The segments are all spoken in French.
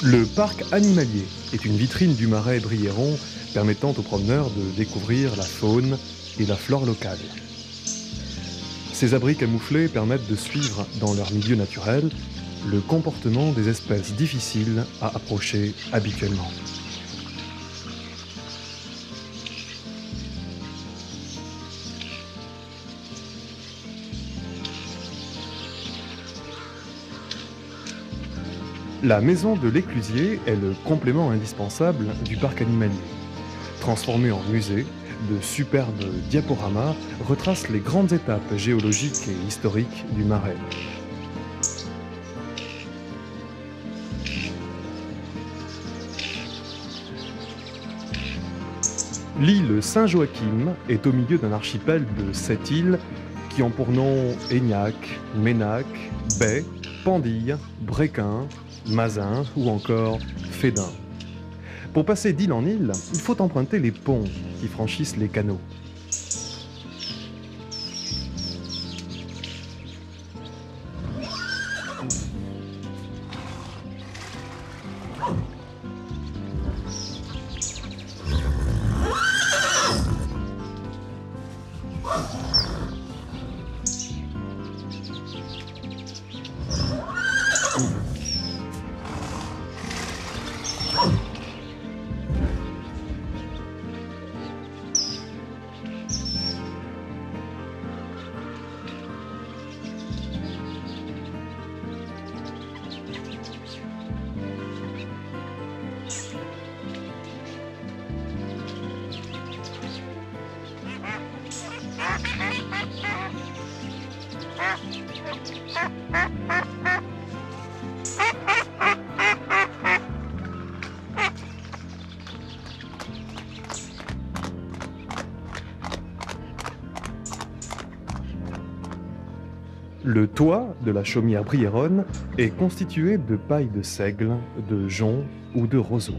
Le parc animalier est une vitrine du Marais Briéron permettant aux promeneurs de découvrir la faune et la flore locale. Ces abris camouflés permettent de suivre dans leur milieu naturel le comportement des espèces difficiles à approcher habituellement. La maison de l'Éclusier est le complément indispensable du parc animalier. Transformé en musée, de superbes diaporamas retracent les grandes étapes géologiques et historiques du Marais. L'île Saint-Joachim est au milieu d'un archipel de 7 îles qui ont pour nom Aignac, Ménac, Baie, Pendille, Bréquin, Mazin ou encore Fédin. Pour passer d'île en île, il faut emprunter les ponts qui franchissent les canaux. Le toit de la chaumière briéronne est constitué de paille de seigle, de jonc ou de roseau.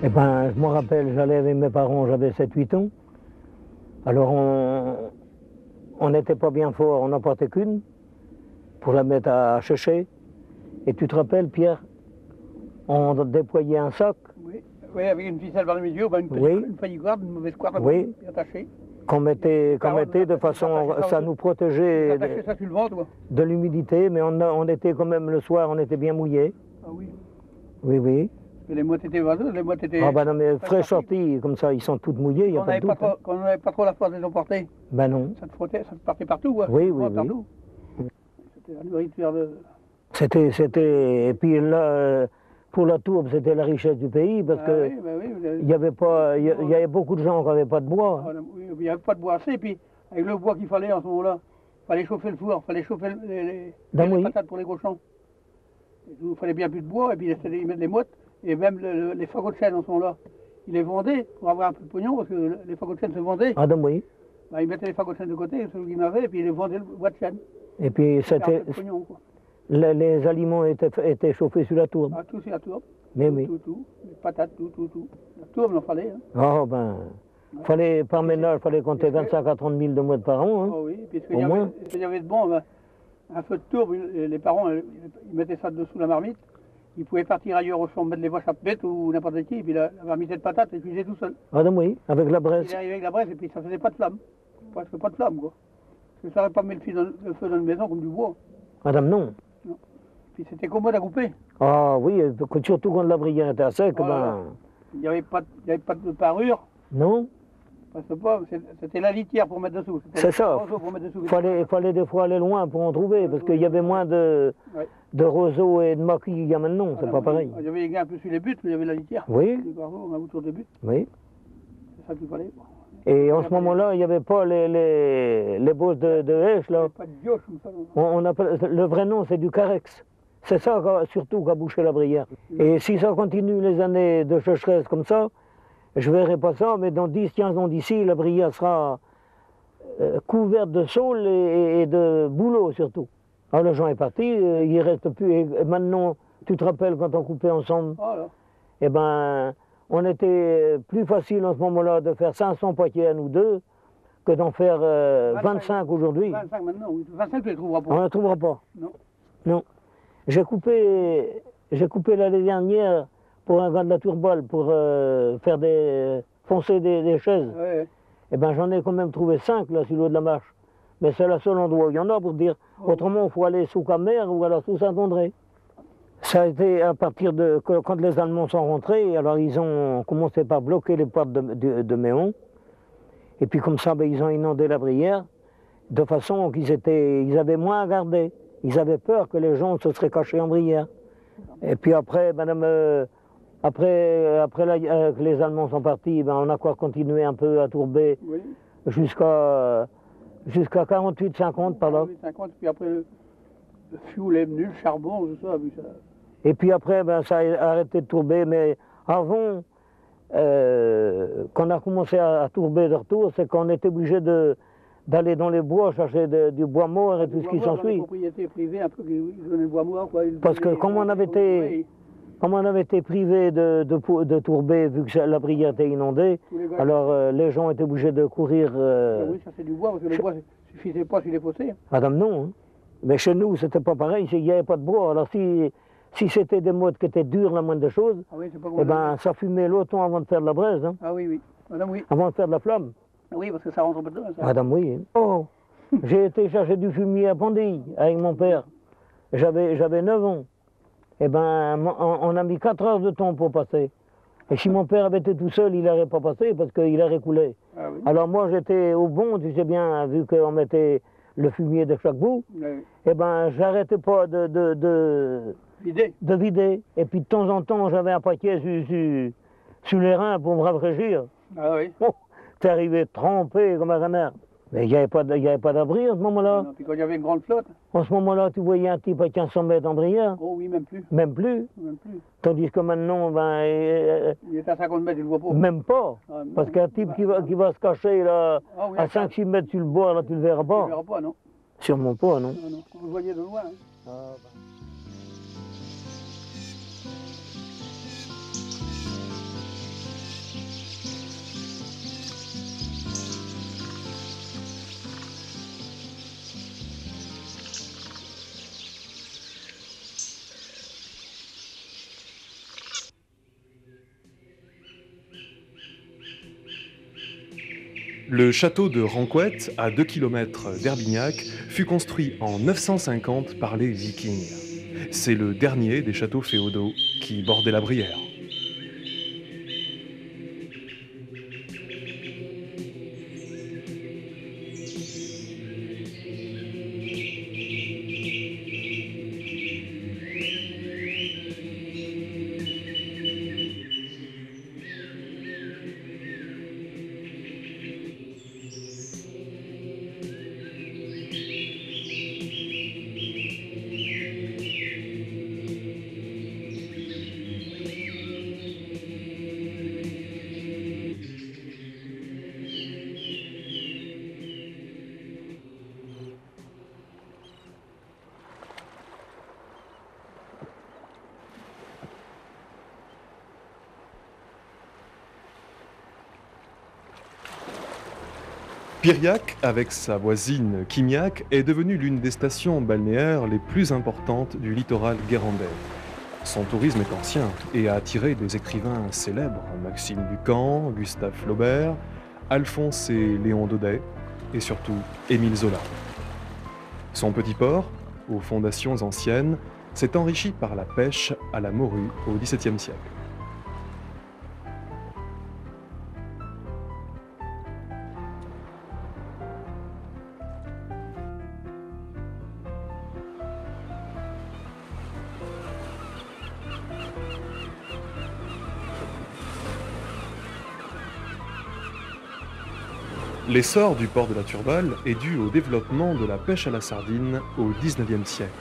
Eh ben, je me rappelle, j'allais avec mes parents, j'avais 7-8 ans. Alors on n'était pas bien fort, on n'en portait qu'une pour la mettre à chercher. Et tu te rappelles, Pierre, on déployait un sac. Oui, oui, avec une ficelle par le milieu, ben une petite corde, une mauvaise corde attachée. Qu'on mettait de façon, ça nous protégeait de l'humidité, mais on était quand même le soir, on était bien mouillé. Ah oui. Oui, oui. Et les mouettes étaient vaseuses, les mouettes étaient... Ah ben non, mais frais sortis, comme ça, ils sont toutes mouillées, il n'y a pas de doute. Quand on n'avait pas trop la force de les emporter, ben non. Ça te frottait, ça te partait partout, hein. Oui, oui, partout. C'était la nourriture de... C'était... Et puis là, pour la tourbe, c'était la richesse du pays, parce que il y avait beaucoup de gens qui n'avaient pas de bois. Il n'y avait pas de bois assez, et puis avec le bois qu'il fallait en ce moment-là, il fallait chauffer le four, il fallait chauffer les patates pour les cochons. Il fallait bien plus de bois, et puis ils mettaient les mouettes. Et même les fagots de chêne en ce moment-là, ils les vendaient pour avoir un peu de pognon, parce que les fagots de chêne se vendaient. Ah donc oui. Ben, ils mettaient les fagots de chêne de côté, ceux qu'ils avaient, et puis ils les vendaient le bois de chêne. Et puis c'était... Les aliments étaient chauffés sur la tourbe. Ah, tout sur la tourbe. Mais oui. Tout. Les patates, tout. La tourbe, il en fallait. Hein. Oh ben... Fallait, par ménage, il fallait compter 25 à 30 000 de mouettes par an. Hein. Oh oui, puis ce qu'il y avait de bon, ben, un feu de tourbe, les parents, ils mettaient ça dessous la marmite. Ils pouvaient partir ailleurs au champ, mettre les vaches à bête ou n'importe qui, et puis la marmite de patates, ils cuisaient tout seul. Ah non, oui, avec la braise. Il arrivait avec la braise, et puis ça faisait pas de flamme. Presque pas de flamme, quoi. Parce que ça n'aurait pas mis le feu dans une maison comme du bois. Madame, non. Puis c'était commode à couper. Ah oui, surtout quand la brillante était à sec, voilà. Ben... Il n'y avait pas de parure. Non. passe pas, c'était la litière pour mettre dessous. C'est ça. Il fallait des fois aller loin pour en trouver, parce qu'il y avait moins de roseaux et de maquis qu'il y a maintenant, c'est pas pareil. Il y avait les gars un peu sur les buts, il y avait la litière. Oui. Les garçons, autour des buts. Oui. C'est ça qu'il fallait. Et en ce moment-là, il n'y avait pas les bosses de hèche, là. Pas de dioche comme ça. On appelle, le vrai nom, c'est du carex. C'est ça surtout qui a bouché la Brière. Et si ça continue les années de sécheresse comme ça, je ne verrai pas ça, mais dans 10-15 ans d'ici, la Brière sera couverte de saules et de bouleaux surtout. Alors le Jean est parti, il ne reste plus. Et maintenant, tu te rappelles quand on coupait ensemble, eh ben, on était plus facile en ce moment-là de faire 500 paquets à nous deux que d'en faire 25 aujourd'hui. 25 maintenant, oui. 25 tu ne les trouveras pas. On ne les trouvera pas. Non. Non. J'ai coupé l'année dernière pour un gars de la Turballe pour faire foncer des chaises. Ouais. Eh ben j'en ai quand même trouvé 5 là sur le haut de la marche. Mais c'est le seul endroit où il y en a pour dire. Autrement, il faut aller sous Camer ou alors sous Saint-André. Ça a été à partir de quand les Allemands sont rentrés, alors ils ont commencé par bloquer les portes de Méon. Et puis comme ça, ben, ils ont inondé la Brière, de façon qu'ils avaient moins à garder. Ils avaient peur que les gens se seraient cachés en Brière. Et puis après, que les Allemands sont partis, ben, on a quoi continuer un peu à tourber jusqu'à 48-50 par là. 50, puis après le fioul est venu, le charbon, tout ça. Et puis après, ben, ça a arrêté de tourber, mais avant, quand on a commencé à tourber de retour, c'est qu'on était obligé d'aller dans les bois chercher du bois mort et tout ce qui s'ensuit. Propriété privée, un peu qui donnait le bois mort, quoi. Parce que comme on avait été privé de tourber, vu que la Brière était inondée, alors les gens étaient obligés de courir. Oui, ça c'est du bois, parce que le bois ne suffisait pas sur les fossés. Madame, non. Hein. Mais chez nous, c'était pas pareil, il n'y avait pas de bois. Alors si c'était des mottes qui étaient dures, la moindre des choses, eh ben, ça fumait longtemps avant de faire de la braise. Hein. Ah oui, oui. Madame, oui. Avant de faire de la flamme. Oui, parce que ça rentre pas dedans. Ça. Madame, oui. Hein. Oh, j'ai été chercher du fumier à Pandille avec mon père. J'avais 9 ans. Eh ben, on a mis 4 heures de temps pour passer. Et si mon père avait été tout seul, il n'aurait pas passé parce qu'il aurait coulé. Ah oui. Alors moi, j'étais au bon, tu sais bien, vu qu'on mettait le fumier de chaque bout, eh ben, j'arrêtais pas de vider. Et puis de temps en temps, j'avais un paquet sur les reins pour me rafraîchir. Ah oui. Oh, t'es arrivé trempé comme un canard. Mais il n'y avait pas d'abri en ce moment-là. Puis quand il y avait une grande flotte. En ce moment-là, tu voyais un type à 1500 mètres en Brière. Oh oui, même plus. Même plus. Tandis que maintenant, ben... il est à 50 mètres, il ne le voit pas. Même pas. Parce qu'un type qui va se cacher là, à 5-6 mètres sur le bois, là, tu ne le verras pas. Tu ne le verras pas, non. Sûrement pas, non. Non. Vous le voyez de loin. Hein. Ah, ben. Le château de Ranquette, à 2 km d'Herbignac, fut construit en 950 par les Vikings. C'est le dernier des châteaux féodaux qui bordaient la Brière. Piriac, avec sa voisine Quimiac, est devenue l'une des stations balnéaires les plus importantes du littoral guérandais. Son tourisme est ancien et a attiré des écrivains célèbres, Maxime Ducamp, Gustave Flaubert, Alphonse et Léon Daudet, et surtout Émile Zola. Son petit port, aux fondations anciennes, s'est enrichi par la pêche à la morue au XVIIe siècle. L'essor du port de la Turballe est dû au développement de la pêche à la sardine au XIXe siècle.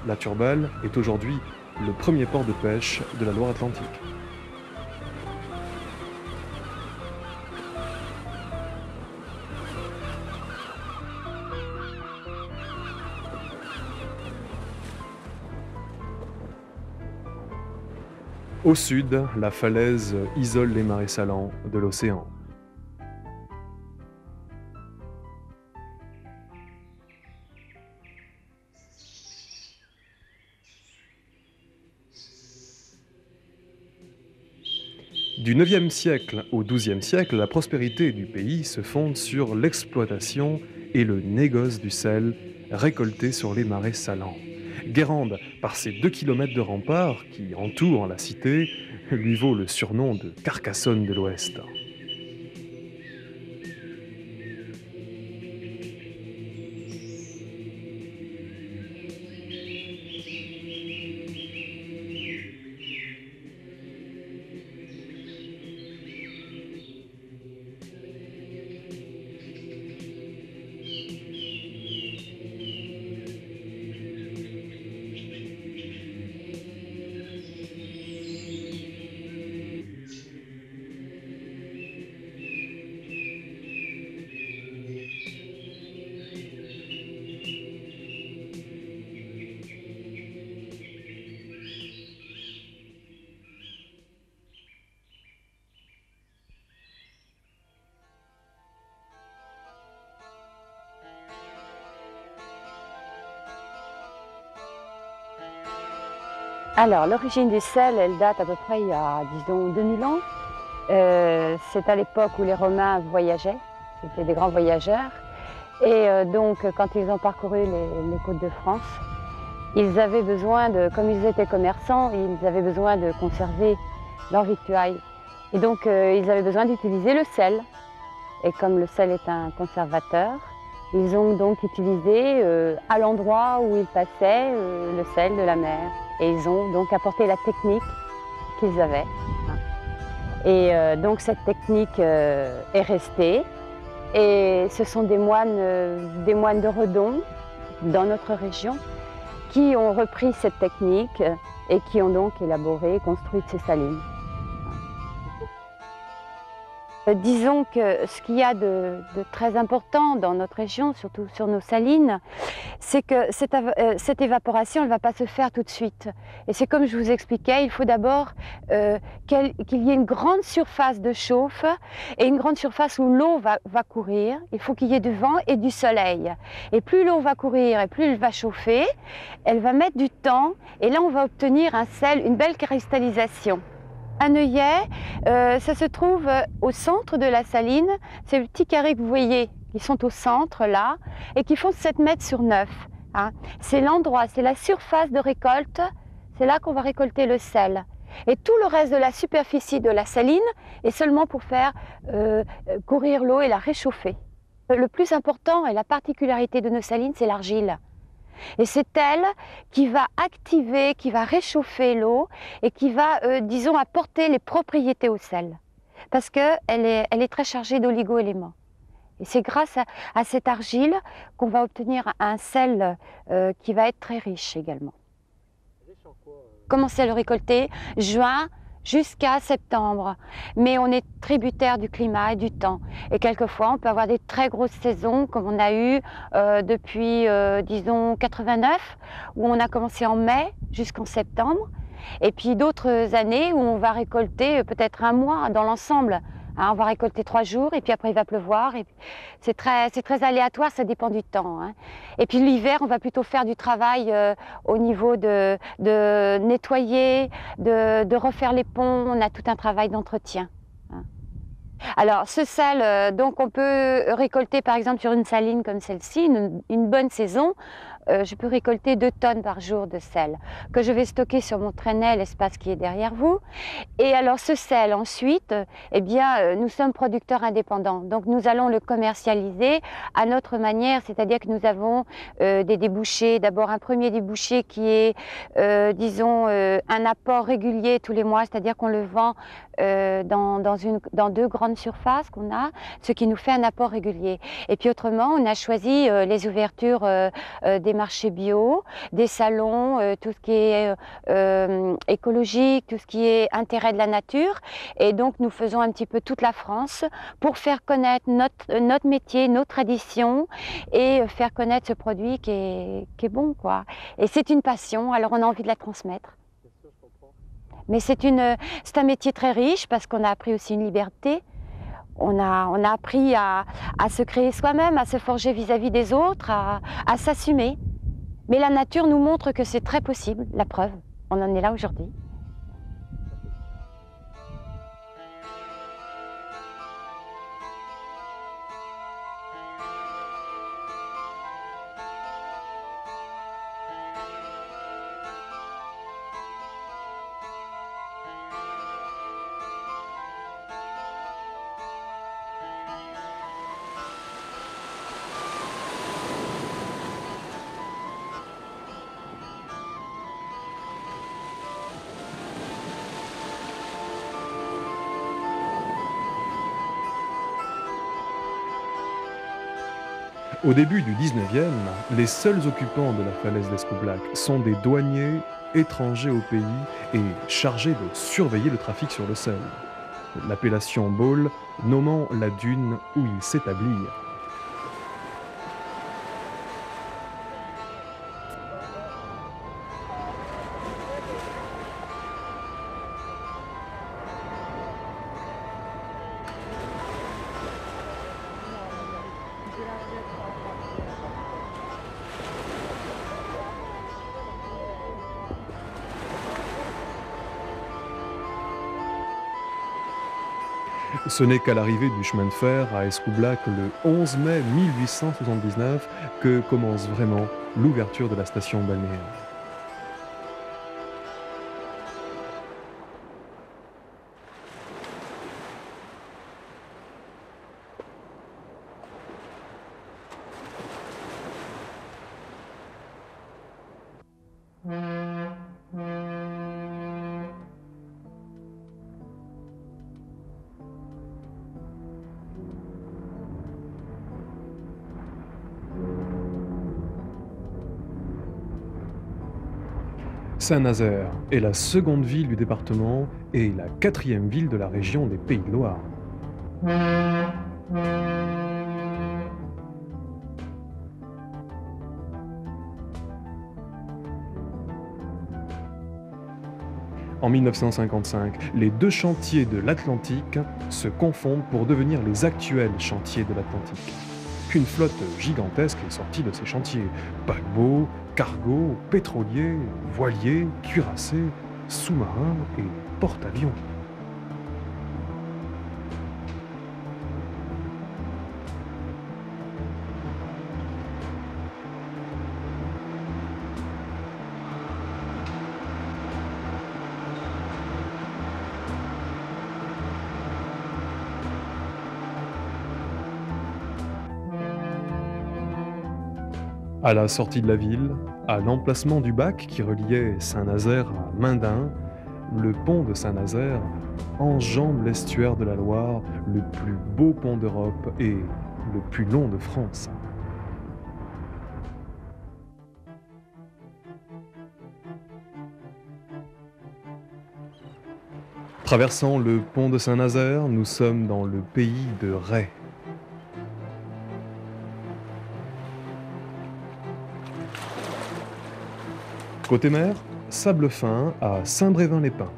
La Turballe est aujourd'hui le premier port de pêche de la Loire-Atlantique. Au sud, la falaise isole les marais salants de l'océan. Du IXe siècle au XIIe siècle, la prospérité du pays se fonde sur l'exploitation et le négoce du sel récolté sur les marais salants. Guérande, par ses 2 kilomètres de remparts qui entourent la cité, lui vaut le surnom de Carcassonne de l'Ouest. Alors, l'origine du sel, elle date à peu près il y a, disons, 2000 ans. C'est à l'époque où les Romains voyageaient, c'était des grands voyageurs. Et donc, quand ils ont parcouru les côtes de France, ils avaient besoin de, comme ils étaient commerçants, ils avaient besoin de conserver leur victuailles. Et donc, ils avaient besoin d'utiliser le sel. Et comme le sel est un conservateur, ils ont donc utilisé à l'endroit où ils passaient le sel de la mer. Et ils ont donc apporté la technique qu'ils avaient. Et donc cette technique est restée. Et ce sont des moines de Redon, dans notre région, qui ont repris cette technique et qui ont donc élaboré et construit ces salines. Disons que ce qu'il y a de très important dans notre région, surtout sur nos salines, c'est que cette évaporation, elle ne va pas se faire tout de suite. Et c'est comme je vous expliquais, il faut d'abord qu'il y ait une grande surface de chauffe et une grande surface où l'eau va courir. Il faut qu'il y ait du vent et du soleil. Et plus l'eau va courir et plus elle va chauffer, elle va mettre du temps et là on va obtenir un sel, une belle cristallisation. Un œillet, ça se trouve au centre de la saline. C'est le petit carré que vous voyez, qui sont au centre là, et qui font 7 mètres sur 9. Hein. C'est l'endroit, c'est la surface de récolte, c'est là qu'on va récolter le sel. Et tout le reste de la superficie de la saline est seulement pour faire courir l'eau et la réchauffer. Le plus important et la particularité de nos salines, c'est l'argile. Et c'est elle qui va activer, qui va réchauffer l'eau et qui va, disons, apporter les propriétés au sel. Parce qu'elle est très chargée d'oligo-éléments. Et c'est grâce à cette argile qu'on va obtenir un sel qui va être très riche également. Commencer à le récolter juin jusqu'à septembre. Mais on est tributaire du climat et du temps. Et quelquefois, on peut avoir des très grosses saisons, comme on a eu depuis, disons, 89, où on a commencé en mai jusqu'en septembre. Et puis d'autres années où on va récolter peut-être un mois dans l'ensemble. Hein, on va récolter 3 jours et puis après il va pleuvoir. C'est très aléatoire, ça dépend du temps. Hein. Et puis l'hiver, on va plutôt faire du travail au niveau de nettoyer, de refaire les ponts. On a tout un travail d'entretien. Hein. Alors ce sel, donc on peut récolter par exemple sur une saline comme celle-ci, une bonne saison, je peux récolter 2 tonnes par jour de sel que je vais stocker sur mon traînet, l'espace qui est derrière vous. Et alors ce sel ensuite, eh bien, nous sommes producteurs indépendants, donc nous allons le commercialiser à notre manière, c'est-à-dire que nous avons des débouchés. D'abord un premier débouché qui est, disons, un apport régulier tous les mois, c'est-à-dire qu'on le vend dans 2 grandes surfaces qu'on a, ce qui nous fait un apport régulier. Et puis autrement, on a choisi les ouvertures des marchés bio, des salons, tout ce qui est écologique, tout ce qui est intérêt de la nature. Et donc nous faisons un petit peu toute la France pour faire connaître notre métier, nos traditions et faire connaître ce produit qui est bon, quoi. Et c'est une passion, alors on a envie de la transmettre. Mais c'est un métier très riche parce qu'on a appris aussi une liberté. On a appris à se créer soi-même, à se forger vis-à-vis des autres, à s'assumer. Mais la nature nous montre que c'est très possible, la preuve. On en est là aujourd'hui. Au début du 19e, les seuls occupants de la falaise d'Escoublac sont des douaniers étrangers au pays et chargés de surveiller le trafic sur le sel. L'appellation Baule nommant la dune où ils s'établirent. Ce n'est qu'à l'arrivée du chemin de fer à Escoublac le 11 mai 1879 que commence vraiment l'ouverture de la station balnéaire. Saint-Nazaire est la seconde ville du département et la 4e ville de la région des Pays de Loire. En 1955, les 2 chantiers de l'Atlantique se confondent pour devenir les actuels chantiers de l'Atlantique. Une flotte gigantesque est sortie de ces chantiers. Paquebots, cargos, pétroliers, voiliers, cuirassés, sous-marins et porte-avions. À la sortie de la ville, à l'emplacement du bac qui reliait Saint-Nazaire à Mindin, le pont de Saint-Nazaire enjambe l'estuaire de la Loire, le plus beau pont d'Europe et le plus long de France. Traversant le pont de Saint-Nazaire, nous sommes dans le pays de Ré. Côté mer, sable fin à Saint-Brévin-les-Pins.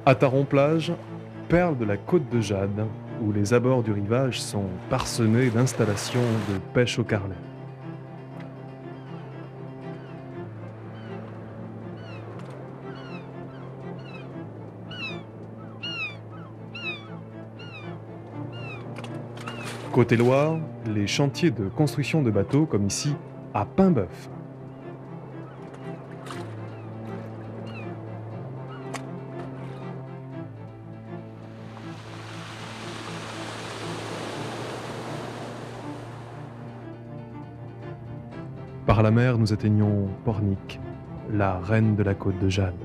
À Taron-Plage, perle de la côte de Jade, où les abords du rivage sont parsemés d'installations de pêche au carlet. Côté Loire, les chantiers de construction de bateaux, comme ici à Paimboeuf. Par la mer, nous atteignons Pornic, la reine de la côte de Jade.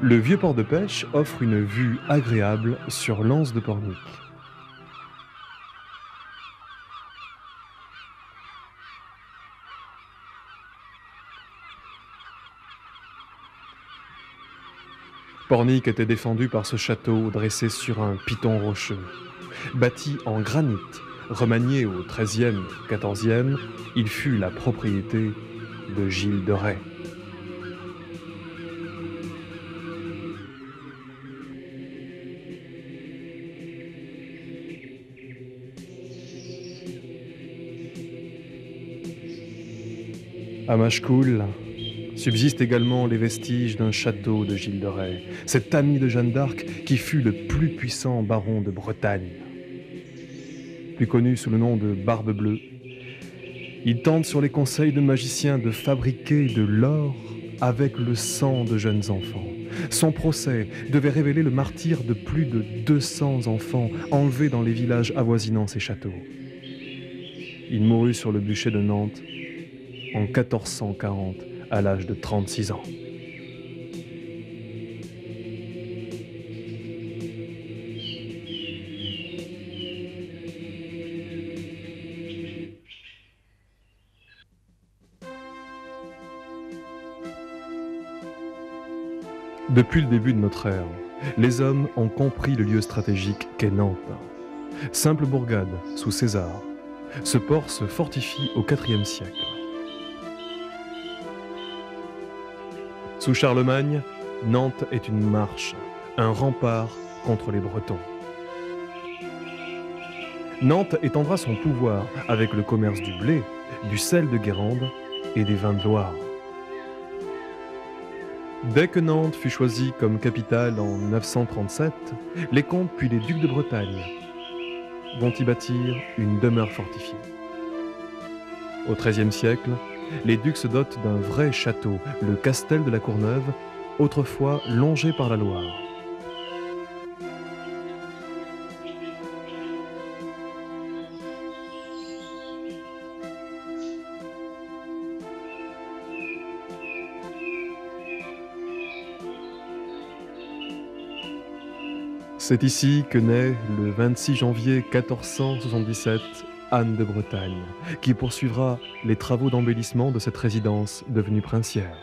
Le vieux port de pêche offre une vue agréable sur l'anse de Pornic. Pornic était défendu par ce château dressé sur un piton rocheux. Bâti en granit, remanié au XIIIe et XIVe, il fut la propriété de Gilles de Rais. À Machecoul subsistent également les vestiges d'un château de Gilles de Rais, cet ami de Jeanne d'Arc qui fut le plus puissant baron de Bretagne. Plus connu sous le nom de Barbe Bleue, il tente sur les conseils de magiciens de fabriquer de l'or avec le sang de jeunes enfants. Son procès devait révéler le martyre de plus de 200 enfants enlevés dans les villages avoisinant ces châteaux. Il mourut sur le bûcher de Nantes en 1440, à l'âge de 36 ans. Depuis le début de notre ère, les hommes ont compris le lieu stratégique qu'est Nantes. Simple bourgade sous César, ce port se fortifie au IVe siècle. Sous Charlemagne, Nantes est une marche, un rempart contre les Bretons. Nantes étendra son pouvoir avec le commerce du blé, du sel de Guérande et des vins de Loire. Dès que Nantes fut choisie comme capitale en 937, les comtes puis les ducs de Bretagne vont y bâtir une demeure fortifiée. Au XIIIe siècle, les ducs se dotent d'un vrai château, le Castel de la Courneuve, autrefois longé par la Loire. C'est ici que naît, le 26 janvier 1477, Anne de Bretagne, qui poursuivra les travaux d'embellissement de cette résidence devenue princière.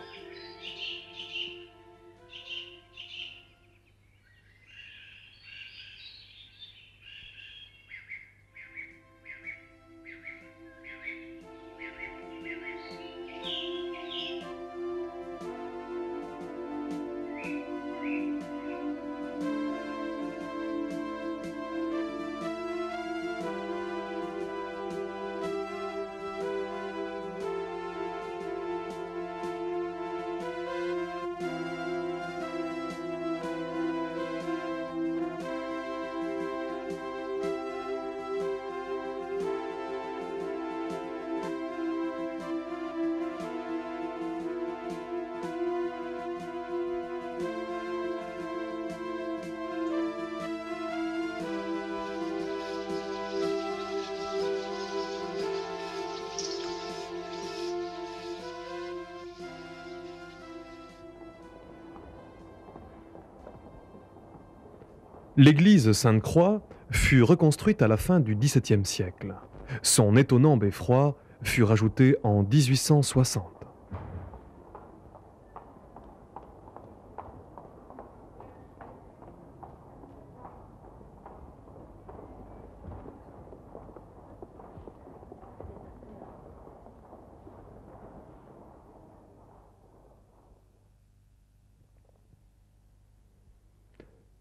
L'église Sainte-Croix fut reconstruite à la fin du XVIIe siècle. Son étonnant beffroi fut rajouté en 1860.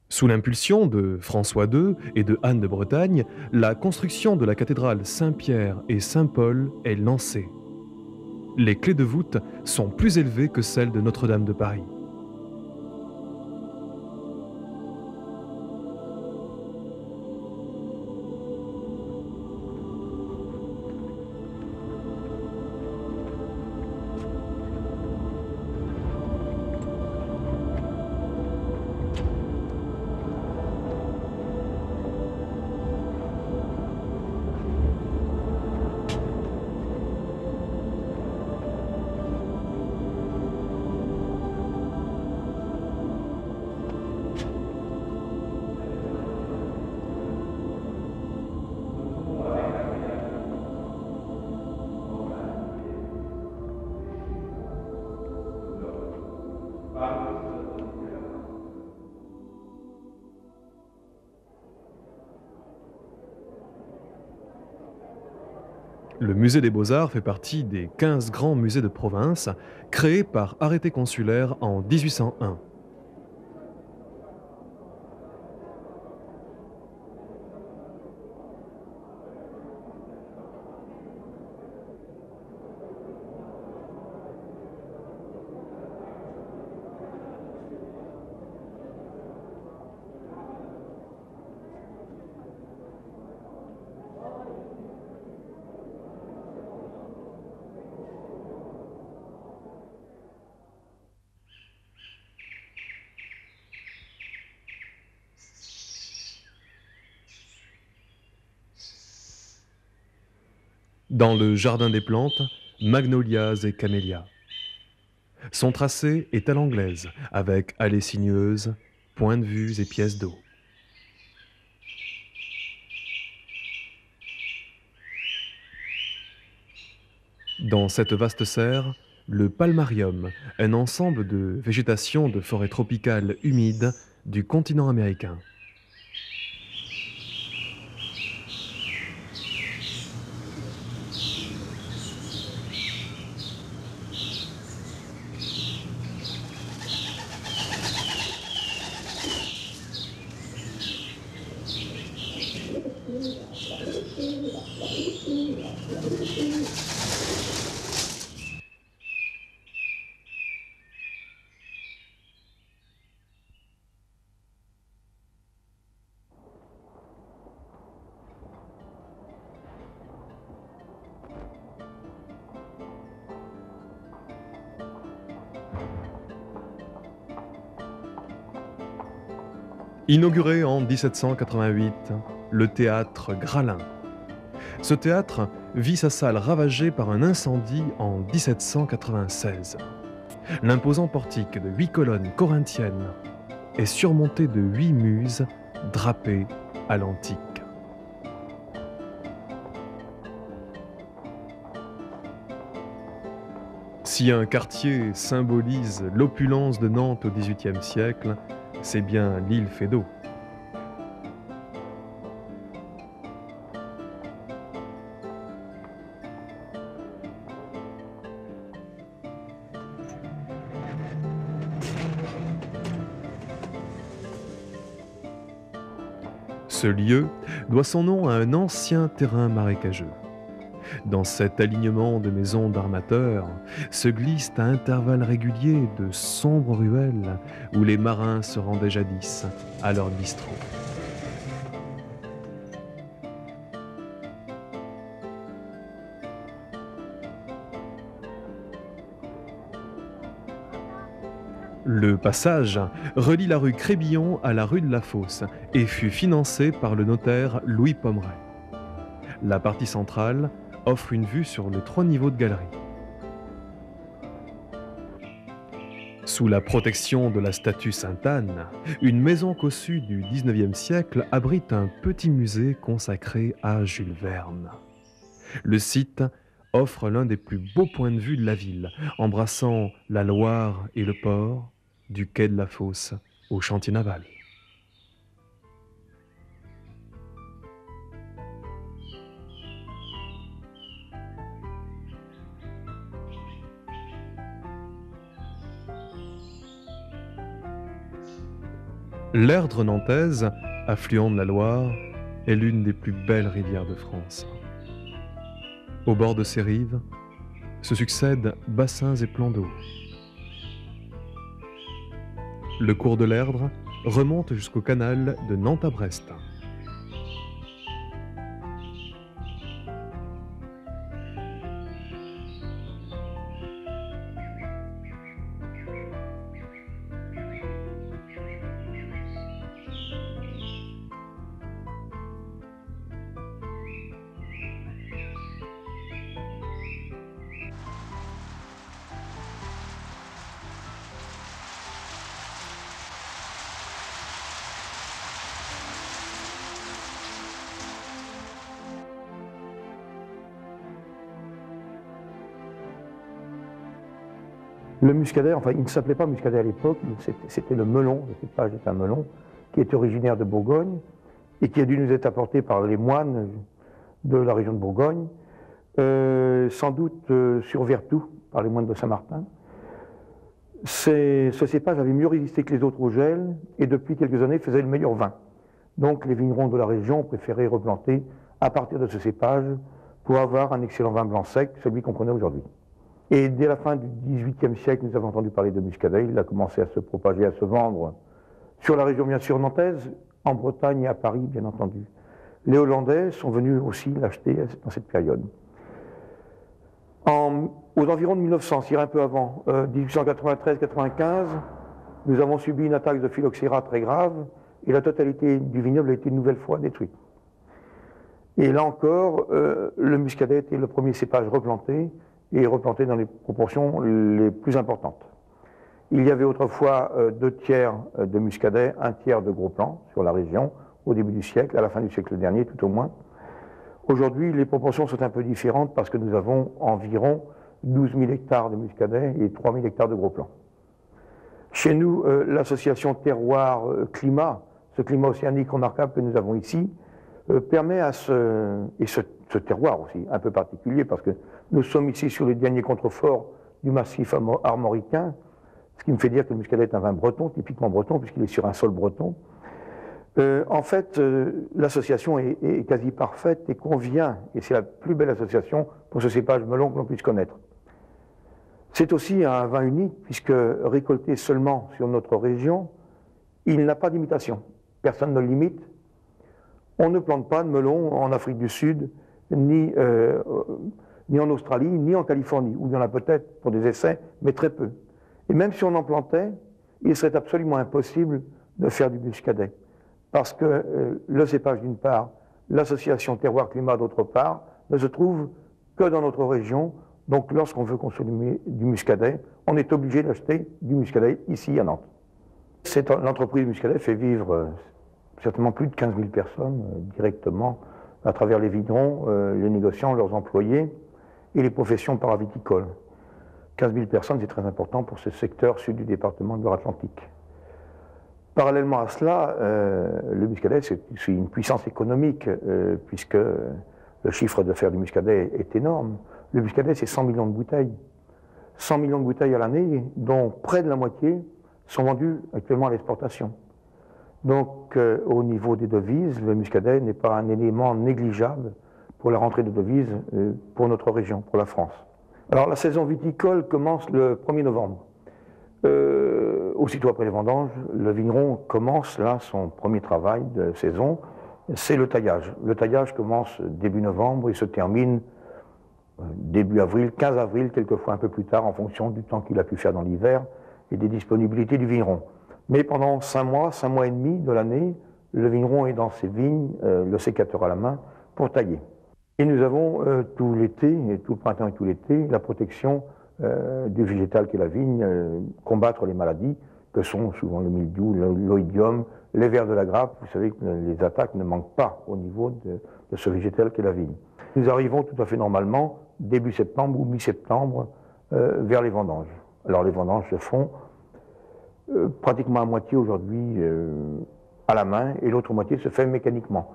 Sous l'impulsion de François II et de Anne de Bretagne, la construction de la cathédrale Saint-Pierre et Saint-Paul est lancée. Les clés de voûte sont plus élevées que celles de Notre-Dame de Paris. Le musée des Beaux-Arts fait partie des 15 grands musées de province créés par arrêté consulaire en 1801. Dans le jardin des plantes, magnolias et camélias. Son tracé est à l'anglaise, avec allées sinueuses, points de vue et pièces d'eau. Dans cette vaste serre, le palmarium, un ensemble de végétation de forêts tropicales humides du continent américain. Inauguré en 1788, le théâtre Gralin. Ce théâtre vit sa salle ravagée par un incendie en 1796. L'imposant portique de 8 colonnes corinthiennes est surmonté de 8 muses drapées à l'antique. Si un quartier symbolise l'opulence de Nantes au XVIIIe siècle, c'est bien l'île Feydeau. Ce lieu doit son nom à un ancien terrain marécageux. Dans cet alignement de maisons d'armateurs se glissent à intervalles réguliers de sombres ruelles où les marins se rendaient jadis à leur bistrot. Le passage relie la rue Crébillon à la rue de la Fosse et fut financé par le notaire Louis Pommeret. La partie centrale offre une vue sur les 3 niveaux de galerie. Sous la protection de la statue Sainte-Anne, une maison cossue du XIXe siècle abrite un petit musée consacré à Jules Verne. Le site offre l'un des plus beaux points de vue de la ville, embrassant la Loire et le port, du quai de la Fosse au chantier naval. L'Erdre nantaise, affluent de la Loire, est l'une des plus belles rivières de France. Au bord de ces rives se succèdent bassins et plans d'eau. Le cours de l'Erdre remonte jusqu'au canal de Nantes à Brest. Le muscadet, enfin il ne s'appelait pas muscadet à l'époque, c'était le melon, le cépage est un melon, qui est originaire de Bourgogne et qui a dû nous être apporté par les moines de la région de Bourgogne, sans doute sur Vertou, par les moines de Saint-Martin. Ce cépage avait mieux résisté que les autres au gel et depuis quelques années faisait le meilleur vin. Donc les vignerons de la région préféraient replanter à partir de ce cépage pour avoir un excellent vin blanc sec, celui qu'on connaît aujourd'hui. Et dès la fin du XVIIIe siècle, nous avons entendu parler de muscadet. Il a commencé à se propager, à se vendre sur la région bien sûr nantaise, en Bretagne et à Paris bien entendu. Les Hollandais sont venus aussi l'acheter dans cette période. Aux environs de 1900, c'est-à-dire un peu avant, 1893-95, nous avons subi une attaque de phylloxéra très grave et la totalité du vignoble a été une nouvelle fois détruite. Et là encore, le muscadet était le premier cépage replanté et replanté dans les proportions les plus importantes. Il y avait autrefois 2 tiers de muscadet, 1 tiers de gros plants sur la région, au début du siècle, à la fin du siècle dernier tout au moins. Aujourd'hui, les proportions sont un peu différentes parce que nous avons environ 12 000 hectares de muscadet et 3 000 hectares de gros plants. Chez nous, l'association terroir-climat, ce climat océanique remarquable que nous avons ici, permet à ce terroir aussi, un peu particulier, parce que nous sommes ici sur les derniers contreforts du massif armoricain, ce qui me fait dire que le muscadet est un vin breton, typiquement breton, puisqu'il est sur un sol breton. En fait, l'association est quasi parfaite et convient, et c'est la plus belle association pour ce cépage melon que l'on puisse connaître. C'est aussi un vin unique, puisque récolté seulement sur notre région, il n'a pas d'imitation. Personne ne l'imite. On ne plante pas de melon en Afrique du Sud, ni en Australie, ni en Californie, où il y en a peut-être pour des essais, mais très peu. Et même si on en plantait, il serait absolument impossible de faire du muscadet. Parce que le cépage d'une part, l'association terroir-climat d'autre part, ne se trouve que dans notre région. Donc lorsqu'on veut consommer du muscadet, on est obligé d'acheter du muscadet ici à Nantes. L'entreprise muscadet fait vivre certainement plus de 15 000 personnes directement à travers les vignerons, les négociants, leurs employés et les professions paraviticoles. 15 000 personnes, c'est très important pour ce secteur sud du département de Loire-Atlantique. Parallèlement à cela, le muscadet, c'est une puissance économique, puisque le chiffre d'affaires du muscadet est énorme. Le muscadet, c'est 100 millions de bouteilles. 100 millions de bouteilles à l'année, dont près de la moitié sont vendues actuellement à l'exportation. Donc, au niveau des devises, le muscadet n'est pas un élément négligeable pour la rentrée de devises pour notre région, pour la France. Alors, la saison viticole commence le 1er novembre. Aussitôt après les vendanges, le vigneron commence là son premier travail de saison, c'est le taillage. Le taillage commence début novembre et se termine début avril, 15 avril, quelquefois un peu plus tard, en fonction du temps qu'il a pu faire dans l'hiver et des disponibilités du vigneron. Mais pendant 5 mois et demi de l'année, le vigneron est dans ses vignes, le sécateur à la main, pour tailler. Et nous avons tout l'été, tout le printemps et tout l'été, la protection du végétal qu'est la vigne, combattre les maladies que sont souvent le mildiou, l'oïdium, les vers de la grappe. Vous savez que les attaques ne manquent pas au niveau de ce végétal qu'est la vigne. Nous arrivons tout à fait normalement, début septembre ou mi-septembre, vers les vendanges. Alors les vendanges se font pratiquement à moitié aujourd'hui à la main et l'autre moitié se fait mécaniquement.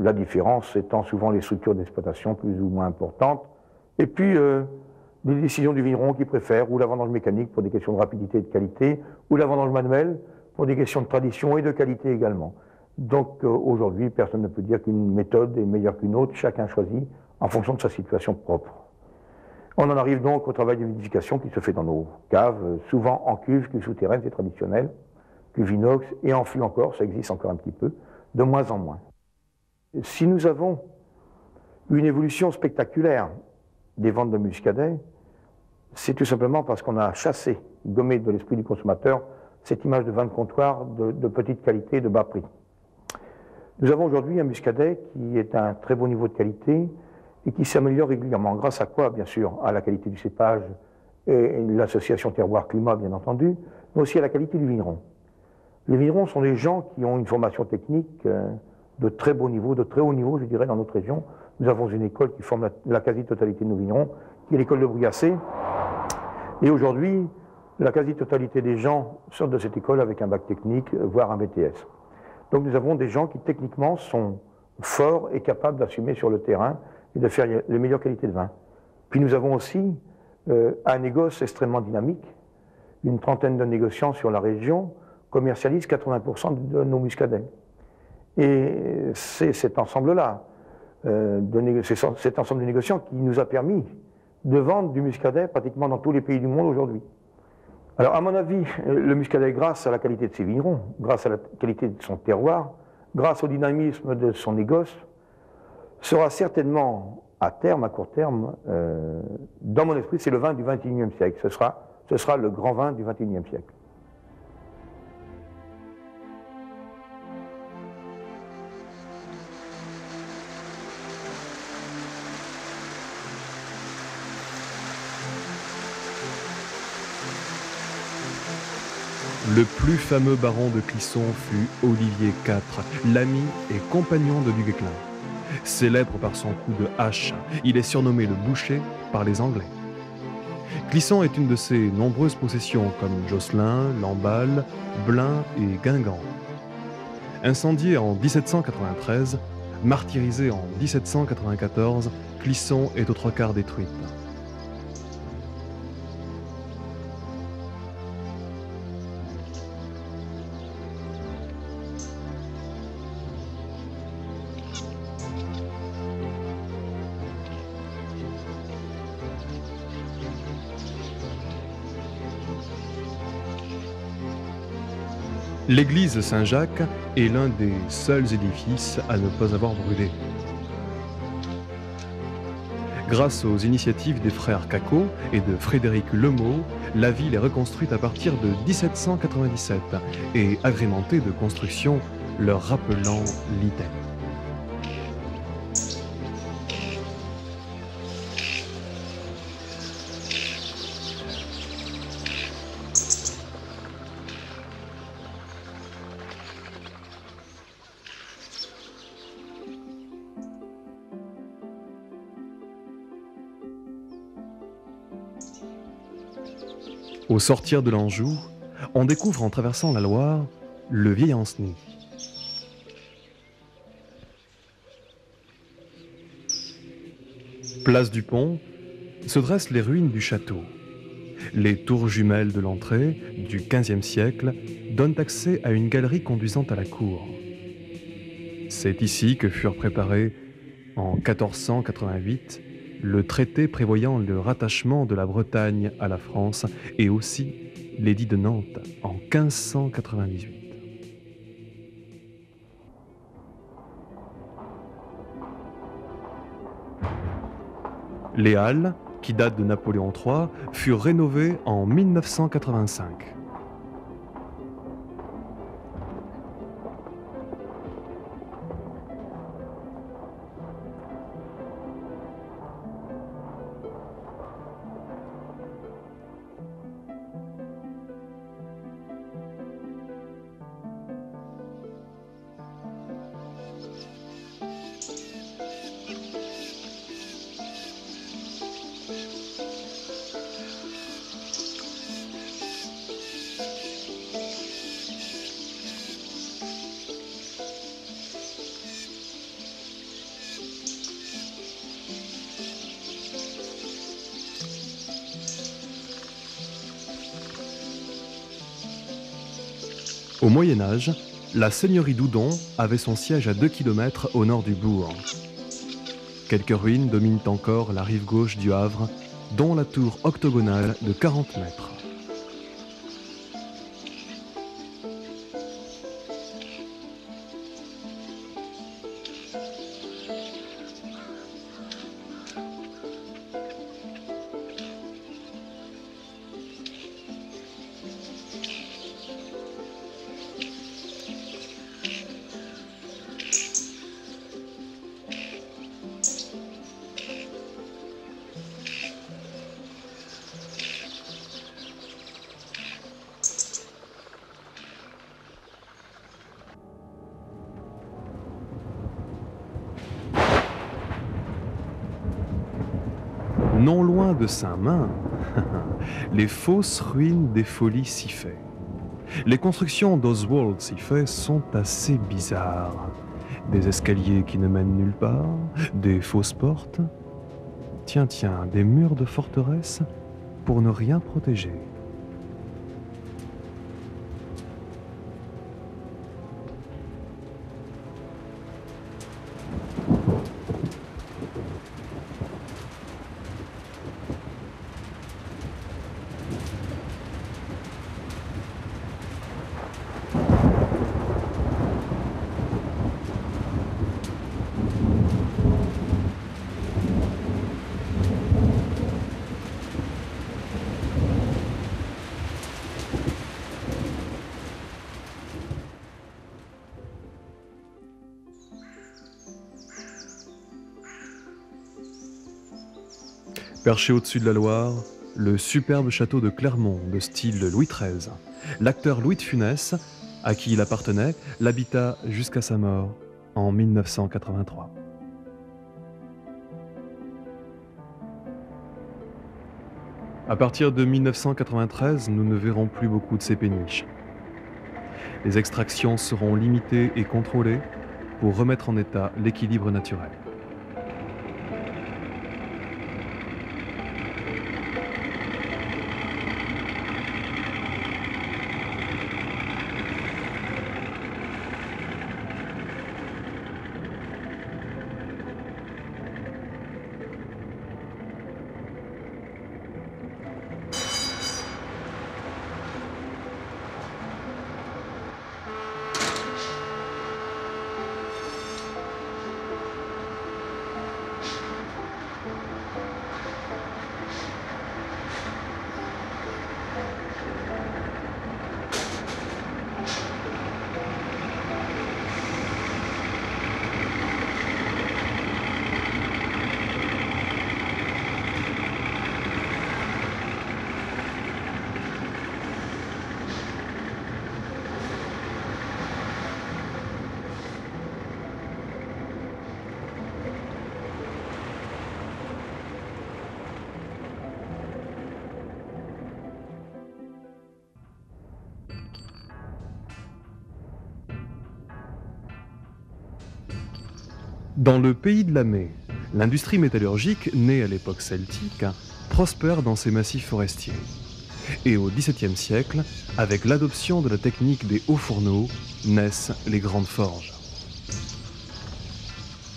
La différence étant souvent les structures d'exploitation plus ou moins importantes et puis les décisions du vigneron qui préfère ou la vendange mécanique pour des questions de rapidité et de qualité ou la vendange manuelle pour des questions de tradition et de qualité également. Donc aujourd'hui, personne ne peut dire qu'une méthode est meilleure qu'une autre, chacun choisit en fonction de sa situation propre. On en arrive donc au travail de vinification qui se fait dans nos caves, souvent en cuve souterraine, c'est traditionnel, cuve inox, et en fût encore, ça existe encore un petit peu, de moins en moins. Si nous avons une évolution spectaculaire des ventes de muscadet, c'est tout simplement parce qu'on a chassé, gommé de l'esprit du consommateur, cette image de vin de comptoir de petite qualité, de bas prix. Nous avons aujourd'hui un muscadet qui est à un très bon niveau de qualité et qui s'améliore régulièrement. Grâce à quoi, bien sûr? À la qualité du cépage et l'association terroir-climat, bien entendu, mais aussi à la qualité du vigneron. Les vignerons sont des gens qui ont une formation technique de très beau niveau, de très haut niveau, je dirais, dans notre région. Nous avons une école qui forme la quasi-totalité de nos vignerons, qui est l'école de Briassé. Et aujourd'hui, la quasi-totalité des gens sortent de cette école avec un bac technique, voire un BTS. Donc nous avons des gens qui techniquement sont forts et capables d'assumer sur le terrain et de faire les meilleures qualités de vin. Puis nous avons aussi un négoce extrêmement dynamique. Une trentaine de négociants sur la région commercialisent 80% de nos muscadets. Et c'est cet ensemble-là, cet ensemble de négociants qui nous a permis de vendre du muscadet pratiquement dans tous les pays du monde aujourd'hui. Alors, à mon avis, le muscadet, grâce à la qualité de ses vignerons, grâce à la qualité de son terroir, grâce au dynamisme de son négoce, sera certainement, à terme, à court terme, dans mon esprit, c'est le vin du XXIe siècle. Ce sera le grand vin du XXIe siècle. Le plus fameux baron de Clisson fut Olivier IV, l'ami et compagnon de Du Guesclin. Célèbre par son coup de hache, il est surnommé le boucher par les Anglais. Clisson est une de ses nombreuses possessions comme Josselin, Lamballe, Blain et Guingamp. Incendié en 1793, martyrisé en 1794, Clisson est aux trois quarts détruite. L'église Saint-Jacques est l'un des seuls édifices à ne pas avoir brûlé. Grâce aux initiatives des frères Cacot et de Frédéric Lemot, la ville est reconstruite à partir de 1797 et agrémentée de constructions leur rappelant l'idée. Au sortir de l'Anjou, on découvre en traversant la Loire le vieil Ancenis. Place du Pont, se dressent les ruines du château. Les tours jumelles de l'entrée, du XVe siècle, donnent accès à une galerie conduisant à la cour. C'est ici que furent préparés, en 1488, le traité prévoyant le rattachement de la Bretagne à la France et aussi l'édit de Nantes en 1598. Les halles, qui datent de Napoléon III, furent rénovées en 1985. Au Moyen-Âge, la seigneurie d'Oudon avait son siège à 2 km au nord du bourg. Quelques ruines dominent encore la rive gauche du Havre, dont la tour octogonale de 40 mètres. Non loin de Saint-Main, les fausses ruines des Folies Siffay. Les constructions d'Oswald Siffay sont assez bizarres. Des escaliers qui ne mènent nulle part, des fausses portes. Tiens, des murs de forteresse pour ne rien protéger. Perché au-dessus de la Loire, le superbe château de Clermont de style Louis XIII. L'acteur Louis de Funès, à qui il appartenait, l'habita jusqu'à sa mort en 1983. À partir de 1993, nous ne verrons plus beaucoup de ces péniches. Les extractions seront limitées et contrôlées pour remettre en état l'équilibre naturel. Dans le pays de la Mée, l'industrie métallurgique, née à l'époque celtique, prospère dans ses massifs forestiers. Et au XVIIe siècle, avec l'adoption de la technique des hauts fourneaux, naissent les grandes forges.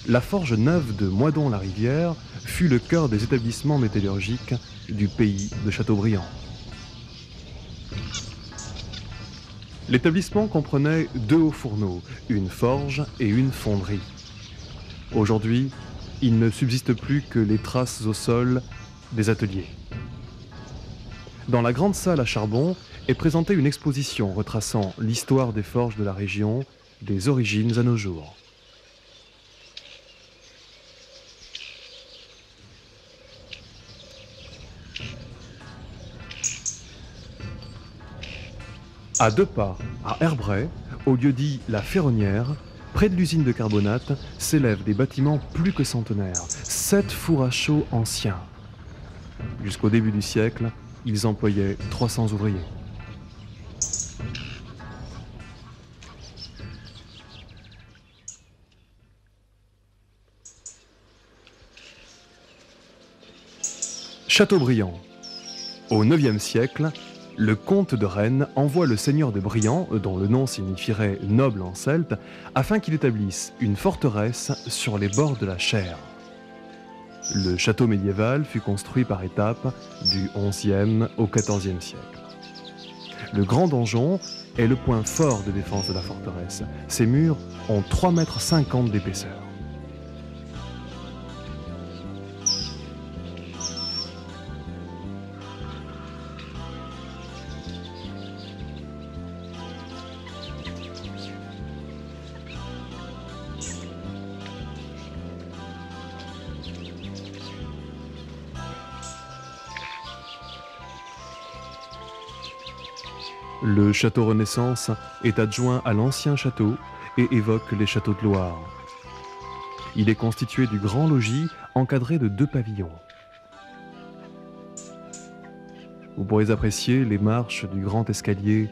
La forge neuve de Moidon-la-Rivière fut le cœur des établissements métallurgiques du pays de Châteaubriand. L'établissement comprenait 2 hauts fourneaux, une forge et une fonderie. Aujourd'hui, il ne subsiste plus que les traces au sol des ateliers. Dans la grande salle à charbon est présentée une exposition retraçant l'histoire des forges de la région, des origines à nos jours. À 2 pas, à Herbray, au lieu-dit La Ferronnière, près de l'usine de carbonate, s'élèvent des bâtiments plus que centenaires, 7 fours à chaux anciens. Jusqu'au début du siècle, ils employaient 300 ouvriers. Châteaubriand. Au IXe siècle, le comte de Rennes envoie le seigneur de Briand, dont le nom signifierait noble en celte, afin qu'il établisse une forteresse sur les bords de la Cher. Le château médiéval fut construit par étapes du XIe au XIVe siècle. Le grand donjon est le point fort de défense de la forteresse. Ses murs ont 3,50 m d'épaisseur. Le château Renaissance est adjoint à l'ancien château et évoque les châteaux de Loire. Il est constitué du grand logis encadré de 2 pavillons. Vous pourrez apprécier les marches du grand escalier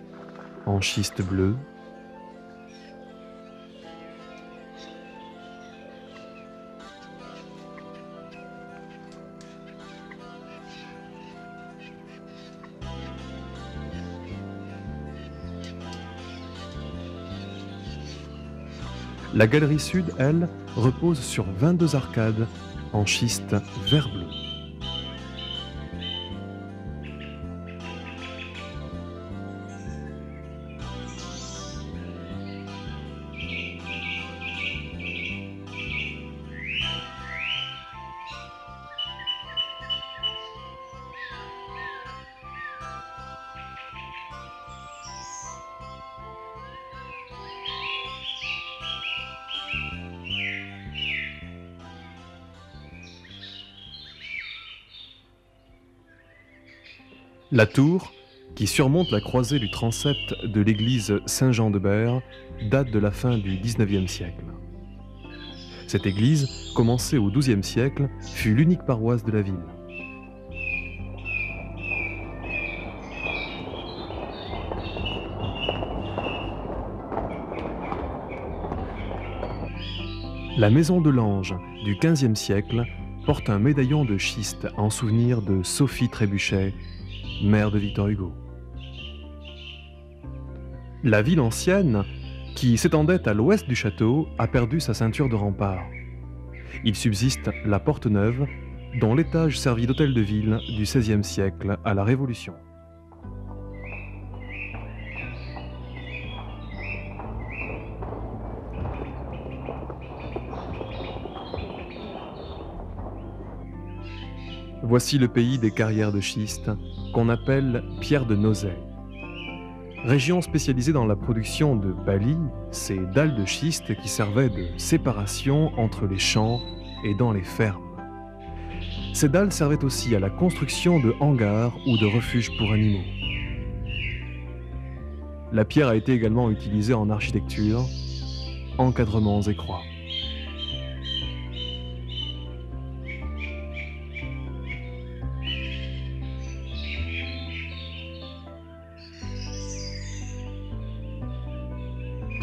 en schiste bleu. La galerie sud, elle, repose sur 22 arcades en schiste vert-bleu. La tour, qui surmonte la croisée du transept de l'église Saint-Jean-de-Bert, date de la fin du XIXe siècle. Cette église, commencée au XIIe siècle, fut l'unique paroisse de la ville. La maison de l'Ange du XVe siècle porte un médaillon de schiste en souvenir de Sophie Trébuchet, mère de Victor Hugo. La ville ancienne, qui s'étendait à l'ouest du château, a perdu sa ceinture de remparts. Il subsiste la Porte Neuve, dont l'étage servit d'hôtel de ville du XVIe siècle à la Révolution. Voici le pays des carrières de schiste, qu'on appelle pierre de Nozay. Région spécialisée dans la production de balis, ces dalles de schiste qui servaient de séparation entre les champs et dans les fermes. Ces dalles servaient aussi à la construction de hangars ou de refuges pour animaux. La pierre a été également utilisée en architecture, encadrements et croix.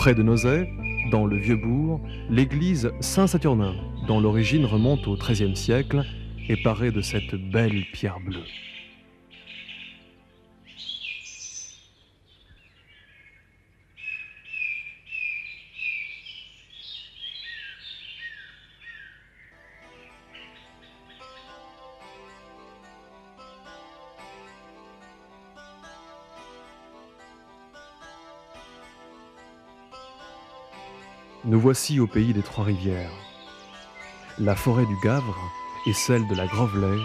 Près de Nozay, dans le Vieux-Bourg, l'église Saint-Saturnin, dont l'origine remonte au XIIIe siècle, est parée de cette belle pierre bleue. Nous voici au pays des Trois-Rivières. La forêt du Gavre et celle de la Grovelay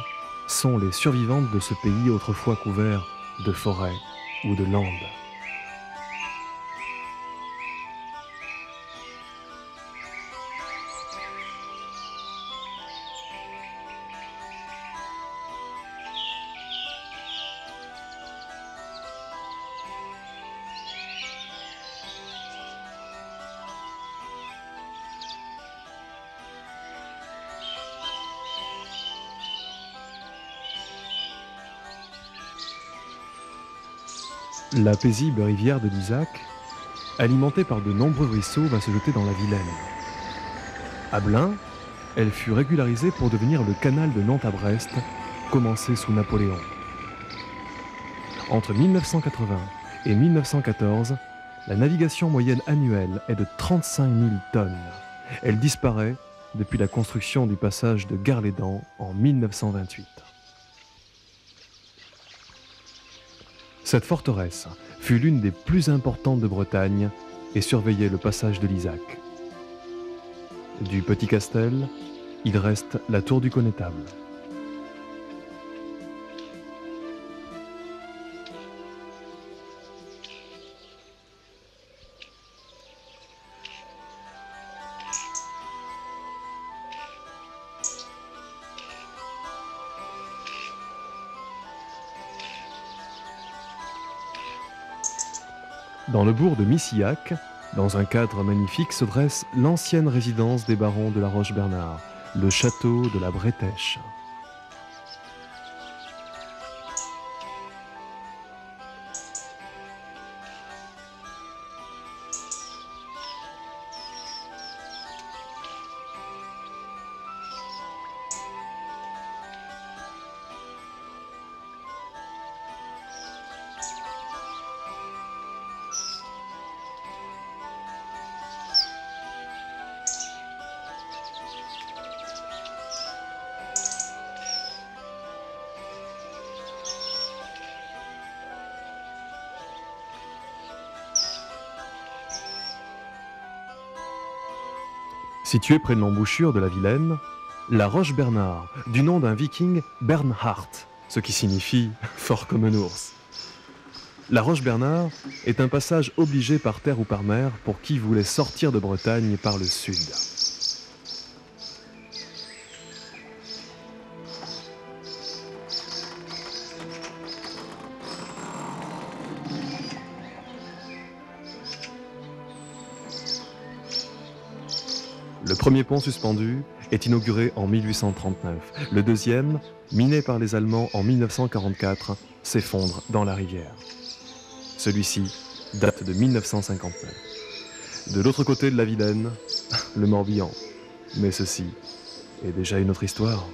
sont les survivantes de ce pays autrefois couvert de forêts ou de landes. La paisible rivière de l'Isaac, alimentée par de nombreux ruisseaux, va se jeter dans la Vilaine. À Blain, elle fut régularisée pour devenir le canal de Nantes à Brest, commencé sous Napoléon. Entre 1980 et 1914, la navigation moyenne annuelle est de 35 000 tonnes. Elle disparaît depuis la construction du passage de Gare-les-Dents en 1928. Cette forteresse fut l'une des plus importantes de Bretagne et surveillait le passage de l'Isaac. Du petit castel, il reste la tour du connétable. Dans le bourg de Missillac, dans un cadre magnifique, se dresse l'ancienne résidence des barons de la Roche-Bernard, le château de la Bretèche. Située près de l'embouchure de la Vilaine, la Roche-Bernard, du nom d'un viking Bernhardt, ce qui signifie « fort comme un ours ». La Roche-Bernard est un passage obligé par terre ou par mer pour qui voulait sortir de Bretagne par le sud. Le premier pont suspendu est inauguré en 1839. Le deuxième, miné par les Allemands en 1944, s'effondre dans la rivière. Celui-ci date de 1959. De l'autre côté de la Vilaine, le Morbihan. Mais ceci est déjà une autre histoire.